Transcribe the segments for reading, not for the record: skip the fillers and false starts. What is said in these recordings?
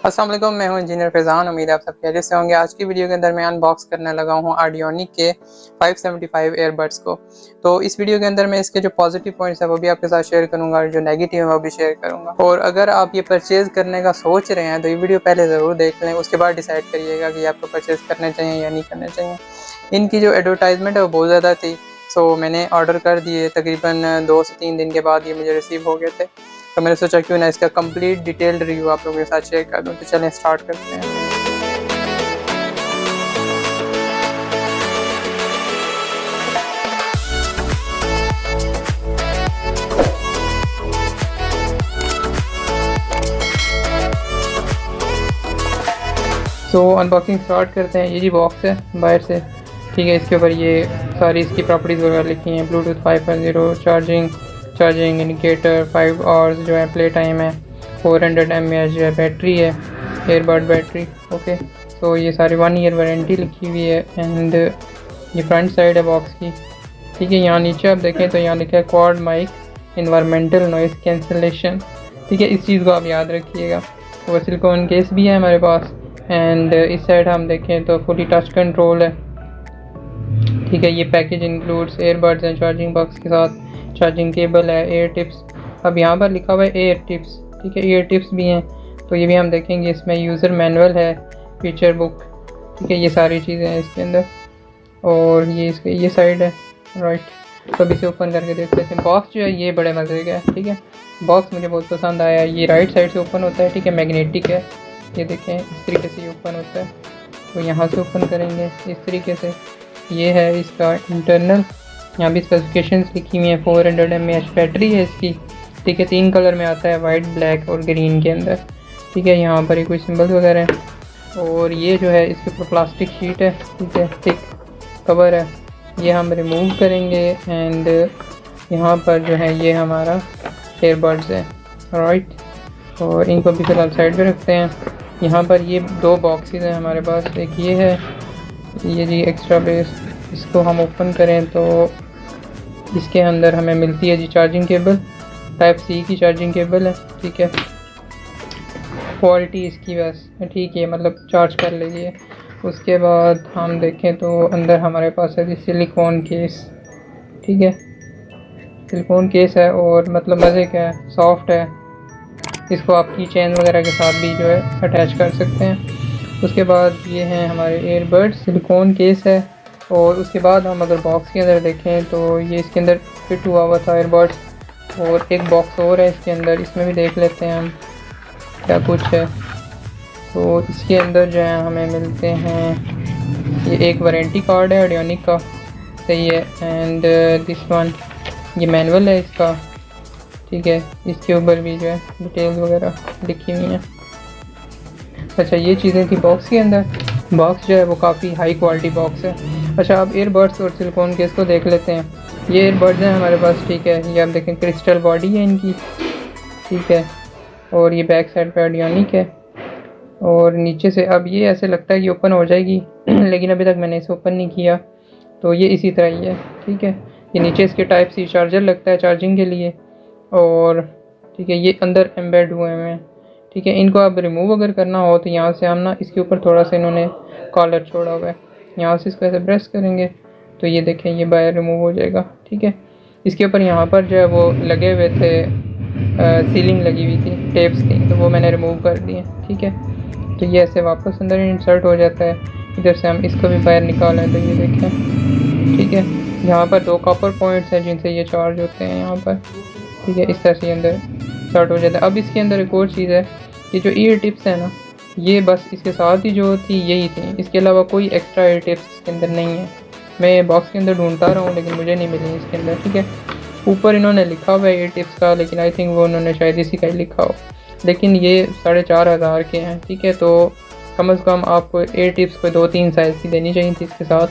अस्सलाम वालेकुम, मैं हूं इंजीनियर फैज़ान। उम्मीद है आप सब खैरियत से होंगे। आज की वीडियो के अंदर मैं अनबॉक्स करने लगा हूं ऑडियोनिक के 575 ईयरबड्स को। तो इस वीडियो के अंदर मैं इसके जो पॉजिटिव पॉइंट्स हैं वो भी आपके साथ शेयर करूंगा और जो नेगेटिव है वो भी शेयर करूंगा। और अगर आप ये परचेज़ करने का सोच रहे हैं तो ये वीडियो पहले ज़रूर देख लें, उसके बाद डिसाइड करिएगा कि आपको परचेज़ करने चाहिए या नहीं करने चाहिए। इनकी जो एडवर्टाइजमेंट है वो बहुत ज़्यादा थी, सो मैंने ऑर्डर कर दिए। तकरीबन 2 से 3 दिन के बाद ये मुझे रिसीव हो गए थे। तो मैंने सोचा क्यों ना इसका कंप्लीट डिटेल्ड रिव्यू आप लोगों के साथ शेयर कर दूं। तो चलें स्टार्ट करते हैं। तो अनबॉक्सिंग स्टार्ट करते हैं। ये जी बॉक्स है बाहर से, ठीक है। इसके ऊपर ये सारी इसकी प्रॉपर्टीज़ वगैरह लिखी हैं। ब्लूटूथ 5.0, चार्जिंग इंडिकेटर, 5 आवर्स जो है प्ले टाइम है, 400 mAh जो है बैटरी है, एयरबड बैटरी, ओके। तो ये सारी 1 ईयर वारंटी लिखी हुई है। एंड ये फ्रंट साइड है बॉक्स की, ठीक है। यहाँ नीचे आप देखें तो यहाँ लिखा है quad mic environmental noise cancellation, ठीक है। इस चीज़ को आप याद रखिएगा। वो सिलिकॉन केस भी है हमारे पास। एंड इस साइड हम देखें तो फुली टच कंट्रोल है, ठीक है। ये पैकेज इंक्लूड्स एयरबड्स हैं चार्जिंग बॉक्स के साथ, चार्जिंग केबल है, एयर टिप्स। अब यहाँ पर लिखा हुआ है एयर टिप्स, ठीक है। एयर टिप्स भी हैं, तो ये भी हम देखेंगे। इसमें यूज़र मैनुअल है, फीचर बुक, ठीक है। ये सारी चीज़ें हैं इसके अंदर। और ये इसके ये साइड है, राइट। तो अभी इसे ओपन करके देख लेते हैं। बॉक्स जो है ये बड़े मज़े का है, ठीक है। बॉक्स मुझे बहुत पसंद आया। ये राइट साइड से ओपन होता है, ठीक है, मैग्नेटिक है। ये देखें इस तरीके से ये ओपन होता है। तो यहाँ से ओपन करेंगे इस तरीके से। ये है इसका इंटरनल, यहाँ भी स्पेसिफिकेशंस लिखी हुई हैं। 400 mAh बैटरी है इसकी, ठीक है। 3 कलर में आता है, वाइट, ब्लैक और ग्रीन के अंदर, ठीक है। यहाँ पर कोई सिंबल वगैरह है। और ये जो है इसके ऊपर प्लास्टिक शीट है, ठीक है, थिक कवर है। ये हम रिमूव करेंगे। एंड यहाँ पर जो है ये हमारा एयरबड्स है, राइट। और इनको भी फिलहाल साइड पे रखते हैं। यहाँ पर ये 2 बॉक्सेस हैं हमारे पास। एक ये है, ये जी एक्स्ट्रा बेस। इसको हम ओपन करें तो इसके अंदर हमें मिलती है जी चार्जिंग केबल, टाइप सी की चार्जिंग केबल है, ठीक है। क्वालिटी इसकी बस ठीक है, मतलब चार्ज कर लीजिए। उसके बाद हम देखें तो अंदर हमारे पास है जी सिलिकॉन केस, ठीक है। सिलिकॉन केस है और मतलब मज़े का है, सॉफ्ट है। इसको आप की चेन वगैरह के साथ भी जो है अटैच कर सकते हैं। उसके बाद ये हैं हमारे एयरबड्स, सिलिकॉन केस है। और उसके बाद हम अगर बॉक्स के अंदर देखें तो ये इसके अंदर फिट हुआ हुआ था एयरबड्स। और एक बॉक्स और है इसके अंदर, इसमें भी देख लेते हैं हम क्या कुछ है। तो इसके अंदर जो है हमें मिलते हैं, ये एक वारंटी कार्ड है ऑडियोनिक का, सही है। एंड दिस वन, ये मैनुअल है इसका, ठीक है। इसके ऊपर भी जो है डिटेल्स वगैरह लिखी हुई हैं। अच्छा, ये चीज़ें थी बॉक्स के अंदर। बॉक्स जो है वो काफ़ी हाई क्वालिटी बॉक्स है। अच्छा, अब एयरबड्स और सिलिकॉन केस को देख लेते हैं। ये एयरबड्स हैं हमारे पास, ठीक है। ये आप देखें क्रिस्टल बॉडी है इनकी, ठीक है। और ये बैक साइड पे ऑडियोनिक है। और नीचे से अब ये ऐसे लगता है कि ओपन हो जाएगी लेकिन अभी तक मैंने इसे ओपन नहीं किया। तो ये इसी तरह ही है, ठीक है। ये नीचे इसके टाइप सी चार्जर लगता है चार्जिंग के लिए। और ठीक है, ये अंदर एम्बेड हुए हैं, ठीक है। इनको अब रिमूव अगर करना हो तो यहाँ से हम ना इसके ऊपर थोड़ा सा इन्होंने कॉलर छोड़ा हुआ है, यहाँ से इसको ऐसे प्रेस करेंगे तो ये देखें ये बाहर रिमूव हो जाएगा, ठीक है। इसके ऊपर यहाँ पर जो है वो लगे हुए थे, सीलिंग लगी हुई थी, टेप्स थी, तो वो मैंने रिमूव कर दिए, ठीक है। तो ये ऐसे वापस अंदर इंसर्ट हो जाता है। इधर से हम इसको भी बाहर निकालें तो ये देखें, ठीक है। यहाँ पर 2 कॉपर पॉइंट्स हैं जिनसे ये चार्ज होते हैं यहाँ पर, ठीक है। इस तरह से अंदर स्टार्ट हो जाता है। अब इसके अंदर एक और चीज़ है कि जो ईयर टिप्स है ना, ये बस इसके साथ ही जो थी यही थी, इसके अलावा कोई एक्स्ट्रा ईयर टिप्स इसके अंदर नहीं है। मैं बॉक्स के अंदर ढूंढता रहा हूँ लेकिन मुझे नहीं मिली इसके अंदर, ठीक है। ऊपर इन्होंने लिखा हुआ है ईयर टिप्स का, लेकिन आई थिंक वो उन्होंने शायद इसी का ही लिखा हो। लेकिन ये 4,500 के हैं, ठीक है। तो कम से कम आपको ईयर टिप्स को 2-3 साइज़ की देनी चाहिए थी इसके साथ,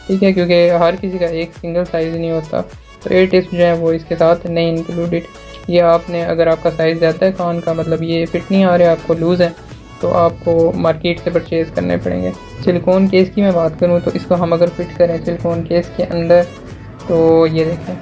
ठीक है, क्योंकि हर किसी का एक सिंगल साइज़ नहीं होता। तो ईयर टिप्स जो है वो इसके साथ नहीं इंक्लूडेड। ये आपने अगर आपका साइज़ ज़्यादा है कान का, मतलब ये फिट नहीं आ रहे, आपको लूज़ है, तो आपको मार्केट से परचेज़ करने पड़ेंगे। सिलिकॉन केस की मैं बात करूँ तो इसको हम अगर फिट करें सिलिकॉन केस के अंदर तो ये देखें,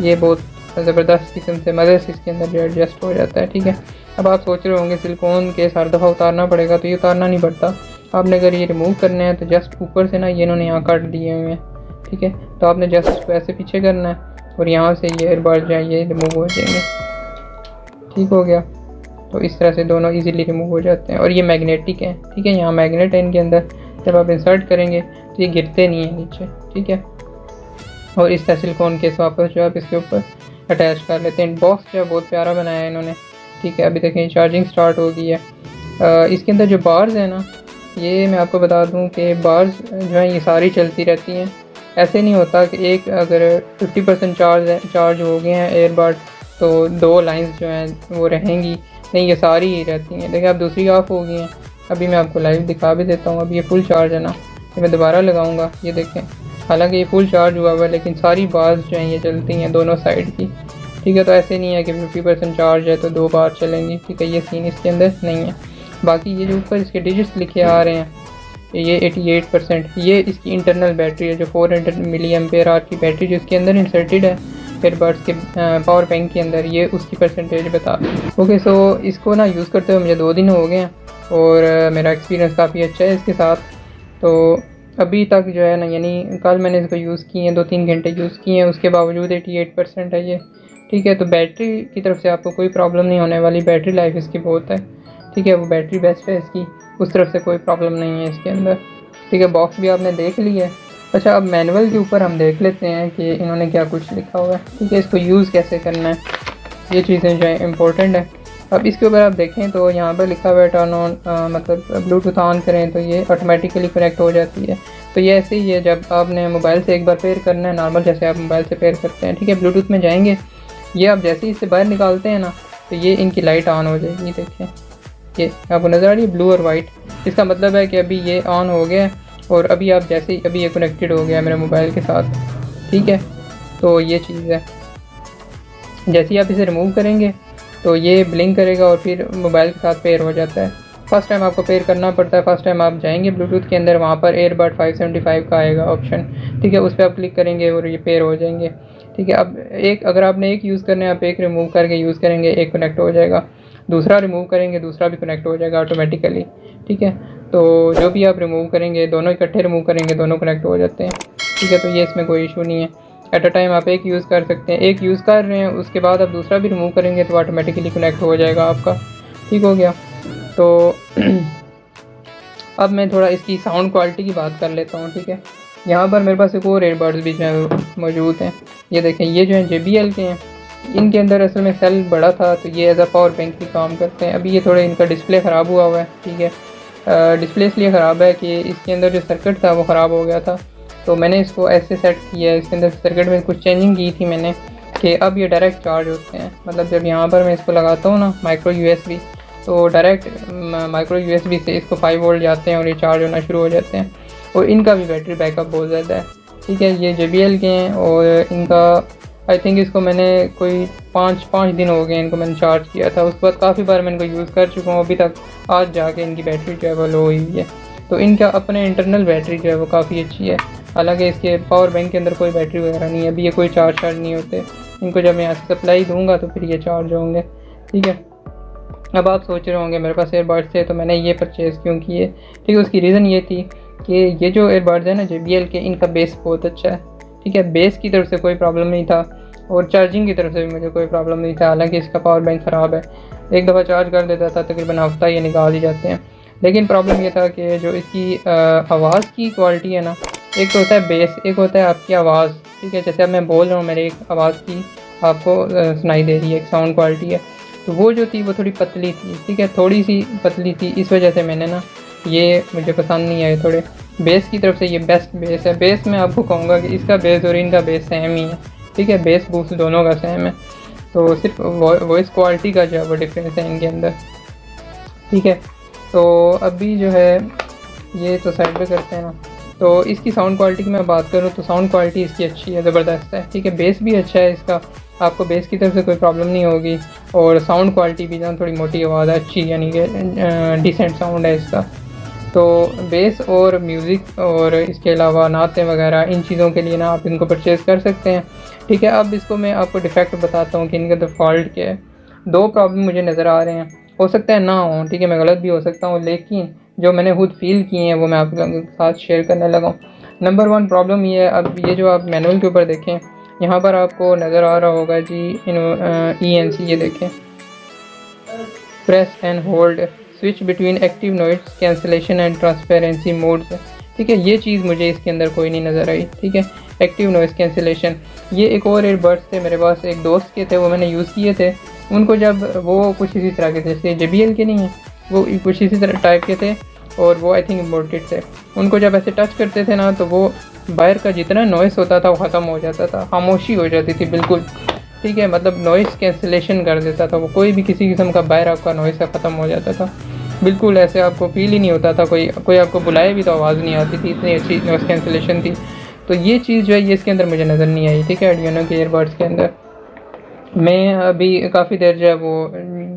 ये बहुत ज़बरदस्त किस्म से मज़े से इसके अंदर जो एडजस्ट हो जाता है। ठीक है, अब आप सोच रहे होंगे सिलिकॉन केस हर दफ़ा उतारना पड़ेगा, तो ये उतारना नहीं पड़ता। आपने अगर ये रिमूव करने हैं तो जस्ट ऊपर से ना ये इन्होंने यहाँ काट दिए हुए हैं। ठीक है, तो आपने जस्ट इसको ऐसे पीछे करना है और यहाँ से ये एयरबड जो है ये रिमूव हो जाएंगे। ठीक हो गया, तो इस तरह से दोनों इजीली रिमूव हो जाते हैं और ये मैग्नेटिक है। ठीक है, यहाँ मैग्नेट है इनके अंदर, जब आप इंसर्ट करेंगे तो ये गिरते नहीं है नीचे। ठीक है, और इस तरह सिलिकॉन केस वापस जो आप इसके ऊपर अटैच कर लेते हैं। बॉक्स जो है बहुत प्यारा बनाया है इन्होंने। ठीक है, अभी देखें चार्जिंग स्टार्ट हो गई है। इसके अंदर जो बार्स हैं ना, ये मैं आपको बता दूं कि बार्स जो हैं ये सारी चलती रहती हैं। ऐसे नहीं होता कि एक अगर 50% चार्ज हो गए हैं एयरबड तो 2 लाइंस जो हैं वो रहेंगी, नहीं ये सारी ही रहती हैं। देखिए अब दूसरी ऑफ हो गई हैं, अभी मैं आपको लाइव दिखा भी देता हूँ। अभी ये फुल चार्ज है ना, ये मैं दोबारा लगाऊंगा, ये देखें हालांकि ये फुल चार्ज हुआ हुआ है लेकिन सारी बार्स जो हैं ये चलती हैं दोनों साइड की। ठीक है, तो ऐसे नहीं है कि 50% चार्ज है तो 2 बार चलेंगी। ठीक है, ये सीन इसके अंदर नहीं है। बाकी ये जो ऊपर इसके डिजिट्स लिखे आ रहे हैं ये 88%, ये इसकी इंटरनल बैटरी है जो 400 मिली एम्पेयर आवर की बैटरी जो इसके अंदर इंसर्टेड है एयरबड्स के पावर बैंक के अंदर, ये उसकी परसेंटेज बता। ओके, सो इसको ना यूज़ करते हुए मुझे 2 दिन हो गए हैं और मेरा एक्सपीरियंस काफ़ी अच्छा है इसके साथ। तो अभी तक जो है ना, यानी कल मैंने इसको यूज़ किए हैं, 2-3 घंटे यूज़ किए हैं, उसके बावजूद 88% है ये। ठीक है, तो बैटरी की तरफ से आपको कोई प्रॉब्लम नहीं होने वाली, बैटरी लाइफ इसकी बहुत है। ठीक है, वो बैटरी बेस्ट है इसकी, उस तरफ से कोई प्रॉब्लम नहीं है इसके अंदर। ठीक है, बॉक्स भी आपने देख लिया है। अच्छा, अब मैनुअल के ऊपर हम देख लेते हैं कि इन्होंने क्या कुछ लिखा हुआ है। ठीक है, इसको यूज़ कैसे करना है, ये चीज़ें जो है इम्पोर्टेंट है। अब इसके ऊपर आप देखें तो यहाँ पर लिखा हुआ है टर्न ऑन, मतलब ब्लूटूथ ऑन करें तो ये ऑटोमेटिकली कनेक्ट हो जाती है। तो ये ऐसे ही है, जब आपने मोबाइल से एक बार पेयर करना है नॉर्मल जैसे आप मोबाइल से पेयर करते हैं। ठीक है, ब्लूटूथ में जाएंगे, ये आप जैसे ही इससे बाहर निकालते हैं ना तो ये इनकी लाइट ऑन हो जाएगी। देखें ये आपको नज़र आ रही है ब्लू और वाइट, इसका मतलब है कि अभी ये ऑन हो गया और अभी आप जैसे ही अभी ये कनेक्टेड हो गया मेरे मोबाइल के साथ। ठीक है, तो ये चीज़ है, जैसे ही आप इसे रिमूव करेंगे तो ये ब्लिंक करेगा और फिर मोबाइल के साथ पेयर हो जाता है। फर्स्ट टाइम आपको पेयर करना पड़ता है, फर्स्ट टाइम आप जाएंगे ब्लूटूथ के अंदर, वहाँ पर एयरबड 575 का आएगा ऑप्शन। ठीक है, उस पर आप क्लिक करेंगे और ये पेयर हो जाएंगे। ठीक है, अब एक अगर आपने एक यूज़ करने आप एक रिमूव करके यूज़ करेंगे, एक कनेक्ट हो जाएगा, दूसरा रिमूव करेंगे दूसरा भी कनेक्ट हो जाएगा ऑटोमेटिकली। ठीक है, तो जो भी आप रिमूव करेंगे दोनों इकट्ठे रिमूव करेंगे दोनों कनेक्ट हो जाते हैं। ठीक है, तो ये इसमें कोई इशू नहीं है, एट अ टाइम आप एक यूज़ कर सकते हैं। एक यूज़ कर रहे हैं उसके बाद आप दूसरा भी रिमूव करेंगे तो ऑटोमेटिकली कनेक्ट हो जाएगा आपका। ठीक हो गया, तो अब मैं थोड़ा इसकी साउंड क्वालिटी की बात कर लेता हूँ। ठीक है, यहाँ पर मेरे पास एक और एयरबड्स भी जो है मौजूद हैं, ये देखें, ये जो है JBL के हैं। इनके अंदर असल में सेल बड़ा था तो ये एज अ पावर बैंक भी काम करते हैं। अभी ये थोड़े इनका डिस्प्ले ख़राब हुआ है। ठीक है, डिस्प्ले इसलिए ख़राब है कि इसके अंदर जो सर्किट था वो ख़राब हो गया था, तो मैंने इसको ऐसे सेट किया है, इसके अंदर सर्किट में कुछ चेंजिंग की थी मैंने कि अब ये डायरेक्ट चार्ज होते हैं। मतलब जब यहाँ पर मैं इसको लगाता हूँ ना माइक्रो USB, तो डायरेक्ट माइक्रो USB से इसको 5 वोल्ट जाते हैं और ये चार्ज होना शुरू हो जाते हैं। और इनका भी बैटरी बैकअप बहुत ज़्यादा है। ठीक है, ये JBL के हैं और इनका आई थिंक इसको मैंने कोई 5 दिन हो गए इनको मैंने चार्ज किया था, उसके बाद काफ़ी बार मैं इनको यूज़ कर चुका हूँ। अभी तक आज जाके इनकी बैटरी जो है वो लो हुई है। तो इनका अपने इंटरनल बैटरी जो है वो काफ़ी अच्छी है, हालांकि इसके पावर बैंक के अंदर कोई बैटरी वगैरह नहीं है। अभी ये कोई चार्ज नहीं होते, इनको जब मैं यहाँ से सप्लाई दूँगा तो फिर ये चार्ज होंगे। ठीक है, अब आप सोच रहे होंगे मेरे पास एयरबड्स थे तो मैंने ये परचेज़ क्यों किए। ठीक है, उसकी रीज़न ये थी कि ये जो एयरबड्स है ना JBL के, इनका बेस बहुत अच्छा है। ठीक है, बेस की तरफ से कोई प्रॉब्लम नहीं था और चार्जिंग की तरफ से भी मुझे कोई प्रॉब्लम नहीं था। हालांकि इसका पावर बैंक ख़राब है, एक दफ़ा चार्ज कर देता था तकरीबन हफ्ता ये निकाल ही जाते हैं। लेकिन प्रॉब्लम ये था कि जो इसकी आवाज़ की क्वालिटी है ना, एक तो होता है बेस, एक होता है आपकी आवाज़। ठीक है, जैसे अब मैं बोल रहा हूँ मेरी एक आवाज़ की आपको सुनाई दे रही है, एक साउंड क्वालिटी है, तो वो जो थी वो थोड़ी पतली थी। ठीक है, थोड़ी सी पतली थी, इस वजह से मैंने ना ये मुझे पसंद नहीं आए थोड़े। बेस की तरफ से ये बेस्ट बेस है। बेस मैं आपको कहूँगा कि इसका बेस और इनका बेस सेम ही है। ठीक है, बेस बूस्ट दोनों का सेम है, तो सिर्फ वॉइस क्वालिटी का जो है वो डिफरेंस है इनके अंदर। ठीक है, तो अभी जो है ये तो साइड पे करते हैं ना, तो इसकी साउंड क्वालिटी की मैं बात करूँ तो साउंड क्वालिटी इसकी अच्छी है, ज़बरदस्त है। ठीक है, बेस भी अच्छा है इसका, आपको बेस की तरफ से कोई प्रॉब्लम नहीं होगी और साउंड क्वालिटी भी ना थोड़ी मोटी आवाज़ है अच्छी, यानी कि डिसेंट साउंड है इसका। तो बेस और म्यूज़िक और इसके अलावा नातें वगैरह इन चीज़ों के लिए ना आप इनको परचेज़ कर सकते हैं। ठीक है, अब इसको मैं आपको डिफेक्ट बताता हूँ कि इनका तो फॉल्ट क्या है। 2 प्रॉब्लम मुझे नज़र आ रहे हैं, हो सकता है ना हो, ठीक है, मैं गलत भी हो सकता हूँ, लेकिन जो मैंने खुद फ़ील किए हैं वो मैं आप लोगों के साथ शेयर करने लगा हूँ। नंबर 1 प्रॉब्लम ये है, अब ये जो आप मैनुअल के ऊपर देखें, यहाँ पर आपको नज़र आ रहा होगा जी ENC, ये देखें, press and hold switch between active noise cancellation and transparency modes. ठीक है, ये चीज़ मुझे इसके अंदर कोई नहीं नज़र आई। ठीक है, एक्टिव नॉइज़ कैंसलेशन, ये एक और एयरबड्स थे मेरे पास, एक दोस्त के थे, वो मैंने यूज़ किए थे। उनको जब वो कुछ इसी तरह के थे, जैसे JBL के नहीं हैं, वो कुछ इसी तरह टाइप के थे और वो आई थिंक इम्पोर्टेड थे। उनको जब ऐसे टच करते थे ना तो वो बाहर का जितना नॉइज़ होता था वो ख़त्म हो जाता था, खामोशी हो जाती थी बिल्कुल। ठीक है, मतलब नॉइज़ कैंसलेशन कर देता था वो, कोई भी किसी किस्म का बाहर आपका नॉइज़ ख़त्म हो जाता था बिल्कुल। ऐसे आपको फील ही नहीं होता था, कोई आपको बुलाए भी तो आवाज़ नहीं आती थी, इतनी अच्छी नॉइज़ कैंसलेशन थी। तो ये चीज़ जो है ये इसके अंदर मुझे नज़र नहीं आई। ठीक है, आर्डिनो के ईयरबड्स के अंदर मैं अभी काफ़ी देर जो है वो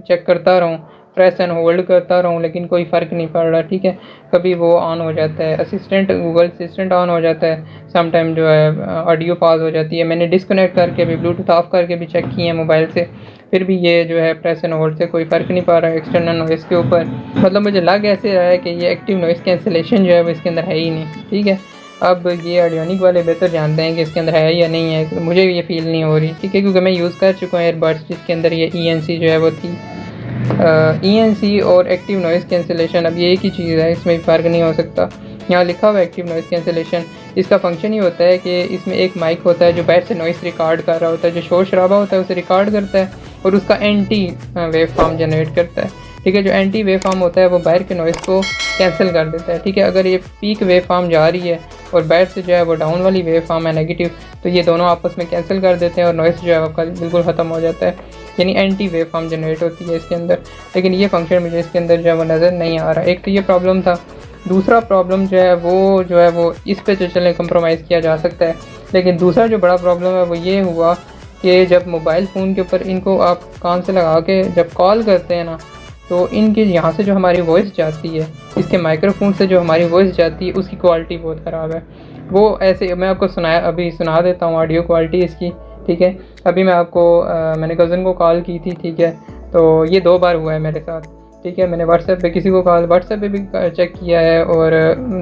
चेक करता रहा हूँ, प्रेस एंड होल्ड करता रहा हूँ, लेकिन कोई फ़र्क नहीं पड़ रहा। ठीक है, कभी वो ऑन हो जाता है, असिस्टेंट गूगल असिस्टेंट ऑन हो जाता है, सम टाइम जो है ऑडियो पास हो जाती है। मैंने डिस्कनेक्ट करके भी, ब्लूटूथ ऑफ करके भी चेक किए हैं मोबाइल से, फिर भी ये जो है प्रेस एंड होल्ड से कोई फ़र्क नहीं पड़ रहा है एक्सटर्नल नॉइज़ के ऊपर। मतलब मुझे लग ऐसे रहा है कि ये एक्टिव नॉइज़ कैंसलेशन जो है वो इसके अंदर है ही नहीं। ठीक है, अब ये ऑडियोनिक वाले बेहतर जानते हैं कि इसके अंदर है या नहीं है, तो मुझे ये फ़ील नहीं हो रही। ठीक है, क्योंकि मैं यूज़ कर चुका हूँ एयरबड्स जिसके अंदर ये ENC जो है वो थी। ENC और एक्टिव नॉइज़ कैंसलेशन अब ये एक ही चीज़ है, इसमें फ़र्क नहीं हो सकता। यहाँ लिखा हुआ है एक्टिव नॉइज़ कैंसलेशन, इसका फंक्शन ही होता है कि इसमें एक माइक होता है जो बाहर से नॉइज़ रिकॉर्ड कर रहा होता है, जो शोर शराबा होता है उसे रिकॉर्ड करता है और उसका एंटी वेव फॉर्म जनरेट करता है। ठीक है, जो एंटी वेव फॉर्म होता है वो बाहर के नॉइज़ को कैंसिल कर देता है। ठीक है, अगर ये पीक वेव फॉर्म जा रही है और बाहर से जो है वो डाउन वाली वेव फॉर्म है नेगेटिव, तो ये दोनों आपस में कैंसिल कर देते हैं और नॉइज़ जो है आपका बिल्कुल ख़त्म हो जाता है, यानी एंटी वेव फॉर्म जनरेट होती है इसके अंदर। लेकिन ये फंक्शन मुझे इसके अंदर जो है वो नज़र नहीं आ रहा। एक तो ये प्रॉब्लम था। दूसरा प्रॉब्लम जो है वो इस पे तो चलें कंप्रोमाइज़ किया जा सकता है, लेकिन दूसरा जो बड़ा प्रॉब्लम है वो ये हुआ कि जब मोबाइल फ़ोन के ऊपर इनको आप कान से लगा के जब कॉल करते हैं ना, तो इनके यहाँ से जो हमारी वॉइस जाती है, इसके माइक्रोफोन से जो हमारी वॉइस जाती है, उसकी क्वालिटी बहुत ख़राब है। वो ऐसे मैं आपको अभी सुना देता हूँ ऑडियो क्वालिटी इसकी। ठीक है, अभी मैं आपको मैंने कज़न को कॉल की थी। ठीक है, तो ये 2 बार हुआ है मेरे साथ। ठीक है, मैंने व्हाट्सएप पे किसी को व्हाट्सएप पे भी चेक किया है और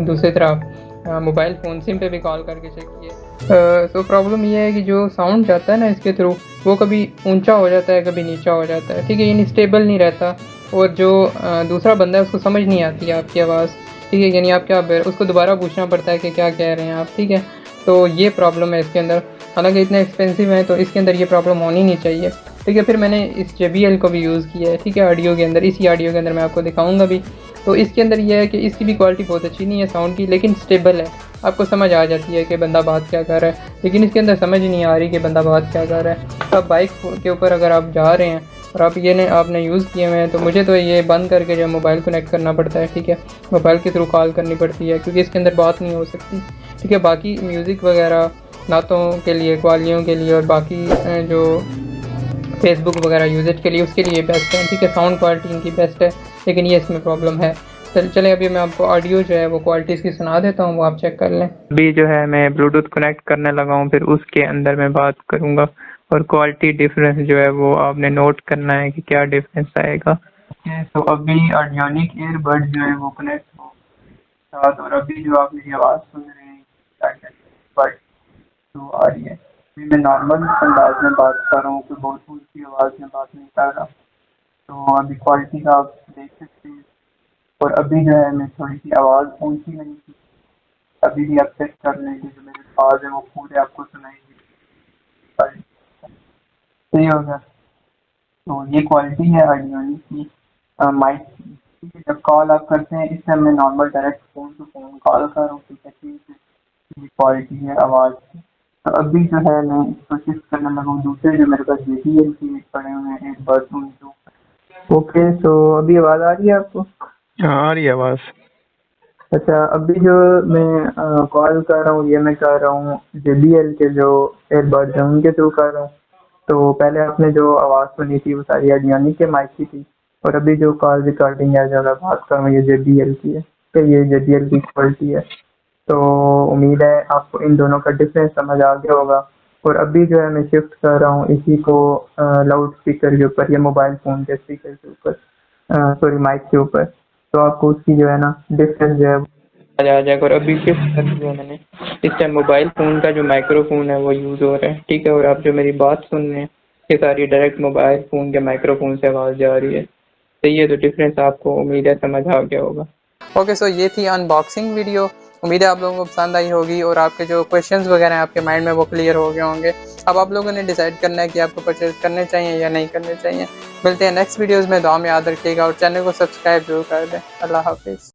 दूसरी तरफ मोबाइल फ़ोन सिम पे भी कॉल करके चेक किया। सो प्रॉब्लम ये है कि जो साउंड जाता है ना इसके थ्रू, वो कभी ऊंचा हो जाता है, कभी नीचा हो जाता है। ठीक है, यानी स्टेबल नहीं रहता और जो दूसरा बंदा है उसको समझ नहीं आती है आपकी आवाज़। ठीक है, यानी आप क्या उसको दोबारा पूछना पड़ता है कि क्या कह रहे हैं आप। ठीक है, तो ये प्रॉब्लम है इसके अंदर। हालांकि इतने एक्सपेंसिव है तो इसके अंदर ये प्रॉब्लम होनी नहीं चाहिए। ठीक है, फिर मैंने इस JBL को भी यूज़ किया है। ठीक है, ऑडियो के अंदर, इसी ऑडियो के अंदर मैं आपको दिखाऊंगा भी। तो इसके अंदर ये है कि इसकी भी क्वालिटी बहुत अच्छी नहीं है साउंड की, लेकिन स्टेबल है, आपको समझ आ जाती है कि बंदा बात क्या कर रहा है। लेकिन इसके अंदर समझ नहीं आ रही कि बंदा बात क्या कर रहा है। तो बाइक के ऊपर अगर आप जा रहे हैं और आपने यूज़ किए हुए हैं, तो मुझे तो ये बंद करके जो मोबाइल कनेक्ट करना पड़ता है। ठीक है, मोबाइल के थ्रू कॉल करनी पड़ती है क्योंकि इसके अंदर बात नहीं हो सकती। ठीक है, बाकी म्यूज़िक वगैरह नातों के लिए, कवालियों के लिए और बाकी जो फेसबुक वगैरह यूजेज के लिए, उसके लिए बेस्ट है। ठीक है, साउंड क्वालिटी इनकी बेस्ट है, लेकिन ये इसमें प्रॉब्लम है। चलें अभी मैं आपको ऑडियो जो है वो क्वालिटी इसकी सुना देता हूँ, वो आप चेक कर लें। अभी जो है मैं ब्लूटूथ कनेक्ट करने लगा हूँ, फिर उसके अंदर मैं बात करूँगा और क्वालिटी डिफरेंस जो है वो आपने नोट करना है कि क्या डिफरेंस आएगा। तो अभी ऑडियोनिक ईयरबड जो है वो कनेक्ट हो साथ, और अभी जो आप मेरी आवाज़ सुन रहे हैं बट तो आ रही है। अभी मैं नॉर्मल अंदाज में बात कर रहा हूँ, कोई बहुत ऊँची आवाज़ में बात नहीं कर रहा। तो अभी क्वालिटी का आप देख सकते हैं। और अभी जो है मैं थोड़ी सी आवाज़ ऊँची नहीं की, अभी भी आप चेक कर लें कि जो मेरे आवाज़ है वो पूरे आपको सुनाएंगे। सही होगा। तो ये क्वालिटी है ऑडियोनिक की माइक की। ठीक है, जब कॉल आप करते हैं, इस टाइम मैं normal direct phone to phone call कर रहा हूँ। ठीक है, ये क्वालिटी है आवाज़ की। तो अभी जो है मैं इसको शिफ्ट करने लगा हूँ दूसरे जो मेरे पास JBL के पड़े हुए हैं एयरबड्स उनको। ओके, तो अभी आवाज़ आ रही है आपको? हाँ, आ रही है आवाज़। अच्छा, अभी जो मैं कॉल कर रहा हूँ, ये मैं कर रहा हूँ JBL के जो एयरबड्स हैं उनके थ्रू कर रहा हूँ। तो पहले आपने जो आवाज़ सुनी थी वो सारी ऑडियोनिक के माइक की थी, और अभी जो कॉल रिकॉर्डिंग है जो मैं बात कर रहा हूँ ये JBL की है। पे ये JBL की क्वालिटी है। तो उम्मीद है आपको इन दोनों का डिफरेंस समझ आ गया होगा। और अभी जो है मैं शिफ्ट कर रहा हूँ इसी को लाउड स्पीकर के ऊपर या मोबाइल फ़ोन के स्पीकर के ऊपर, सॉरी माइक के ऊपर। तो आपको उसकी जो है ना डिफरेंस जो है आ जाएगा। और अभी शिफ्ट कर दिया मैंने, इस टाइम मोबाइल फ़ोन का जो माइक्रोफोन है वो यूज़ हो रहा है, ठीक है। और आप जो मेरी बात सुन रहे हैं ये सारी डायरेक्ट मोबाइल फ़ोन के माइक्रोफोन से आवाज़ जा रही है। तो ये तो डिफरेंस आपको उम्मीद है समझ आ गया होगा। ओके, सो ये थी अनबॉक्सिंग वीडियो। उम्मीद है आप लोगों को पसंद आई होगी और आपके जो क्वेश्चंस वगैरह हैं आपके माइंड में वो क्लियर हो गए होंगे। अब आप लोगों ने डिसाइड करना है कि आपको परचेज करने चाहिए या नहीं करने चाहिए। मिलते हैं नेक्स्ट वीडियोज़ में, दुआ में याद रखिएगा और चैनल को सब्सक्राइब जरूर कर दें। अल्लाह हाफिज़।